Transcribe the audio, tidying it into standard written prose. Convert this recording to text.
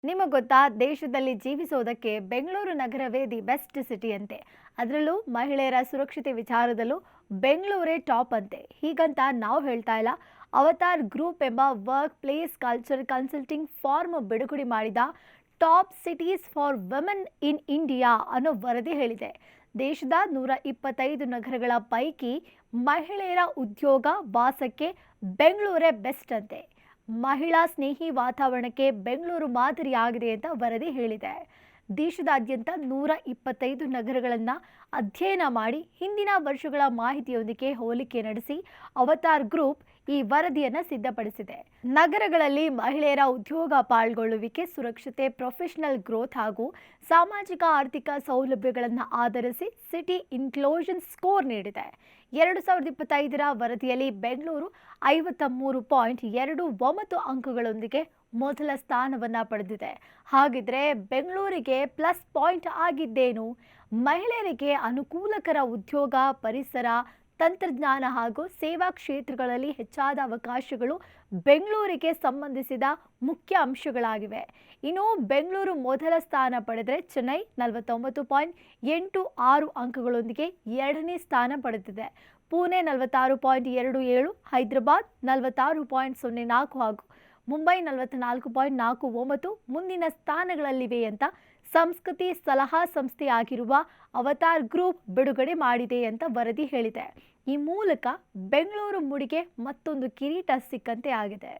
ನಿಮಗೆ ಗೊತ್ತಾ ದೇಶದಲ್ಲಿ ಜೀವಿಸೋದಕ್ಕೆ ಬೆಂಗಳೂರು ನಗರವೇ ದಿ ಬೆಸ್ಟ್ ಸಿಟಿ ಅಂತೆ. ಅದರಲ್ಲೂ ಮಹಿಳೆಯರ ಸುರಕ್ಷತೆ ವಿಚಾರದಲ್ಲೂ ಬೆಂಗಳೂರೇ ಟಾಪ್ ಅಂತೆ. ಹೀಗಂತ ನಾವು ಹೇಳ್ತಾ ಇಲ್ಲ. ಅವತಾರ್ ಗ್ರೂಪ್ ಎಂಬ workplace culture consulting firm ಬಿಡುಗಡೆ ಮಾಡಿದ top cities for women in India ಅನ್ನೋ ವರದಿ ಹೇಳಿದೆ. ದೇಶದ 125 ನಗರಗಳ ಪೈಕಿ ಮಹಿಳೆಯರ ಉದ್ಯೋಗ ವಾಸಕ್ಕೆ ಬೆಂಗಳೂರೇ ಬೆಸ್ಟ್ ಅಂತೆ. ಮಹಿಳಾ ಸ್ನೇಹಿ ವಾತಾವರಣಕ್ಕೆ ಬೆಂಗಳೂರು ಮಾದರಿಯಾಗಿದೆ ಅಂತ ವರದಿ ಹೇಳಿದೆ. ದೇಶದಾದ್ಯಂತ 125 ನಗರಗಳನ್ನು ಅಧ್ಯಯನ ಮಾಡಿ ಹಿಂದಿನ ವರ್ಷಗಳ ಮಾಹಿತಿಯೊಂದಿಗೆ ಹೋಲಿಕೆ ನಡೆಸಿ ಅವತಾರ್ ಗ್ರೂಪ್ ಈ ವರದಿಯನ್ನು ಸಿದ್ಧಪಡಿಸಿದೆ. ನಗರಗಳಲ್ಲಿ ಮಹಿಳೆಯರ ಉದ್ಯೋಗ ಪಾಲ್ಗೊಳ್ಳುವಿಕೆ, ಸುರಕ್ಷತೆ, ಪ್ರೊಫೆಷನಲ್ ಗ್ರೋತ್ ಹಾಗೂ ಸಾಮಾಜಿಕ ಆರ್ಥಿಕ ಸೌಲಭ್ಯಗಳನ್ನು ಆಧರಿಸಿ ಸಿಟಿ ಇನ್ಕ್ಲೂಷನ್ ಸ್ಕೋರ್ ನೀಡಿದೆ. 2025ರ ವರದಿಯಲ್ಲಿ ಬೆಂಗಳೂರು 53.29 ಅಂಕಗಳೊಂದಿಗೆ ಮೊದಲ ಸ್ಥಾನವನ್ನು ಪಡೆದಿದೆ. ಹಾಗಿದ್ರೆ ಬೆಂಗಳೂರಿಗೆ ಪ್ಲಸ್ ಪಾಯಿಂಟ್ ಆಗಿದ್ದೇನು? ಮಹಿಳೆಯರಿಗೆ ಅನುಕೂಲಕರ ಉದ್ಯೋಗ, ಪರಿಸರ, ತಂತ್ರಜ್ಞಾನ ಹಾಗೂ ಸೇವಾ ಕ್ಷೇತ್ರಗಳಲ್ಲಿ ಹೆಚ್ಚಾದ ಅವಕಾಶಗಳು ಬೆಂಗಳೂರಿಗೆ ಸಂಬಂಧಿಸಿದ ಮುಖ್ಯ ಅಂಶಗಳಾಗಿವೆ. ಇನ್ನು ಬೆಂಗಳೂರು ಮೊದಲ ಸ್ಥಾನ ಪಡೆದರೆ ಚೆನ್ನೈ 49.86 ಅಂಕಗಳೊಂದಿಗೆ ಎರಡನೇ ಸ್ಥಾನ ಪಡೆದಿದೆ. ಪುಣೆ 46.27, ಹೈದರಾಬಾದ್ 46.04 ಹಾಗೂ ಮುಂಬೈ 44.49 ಮುಂದಿನ ಸ್ಥಾನಗಳಲ್ಲಿವೆ ಅಂತ ಸಂಸ್ಕೃತಿ ಸಲಹಾ ಸಂಸ್ಥೆಯಾಗಿರುವ ಅವತಾರ್ ಗ್ರೂಪ್ ಬಿಡುಗಡೆ ಮಾಡಿದೆ ಅಂತ ವರದಿ ಹೇಳಿದೆ. ಈ ಮೂಲಕ ಬೆಂಗಳೂರು ಮುಡಿಗೆ ಮತ್ತೊಂದು ಕಿರೀಟ ಸಿಕ್ಕಂತೆ ಆಗಿದೆ.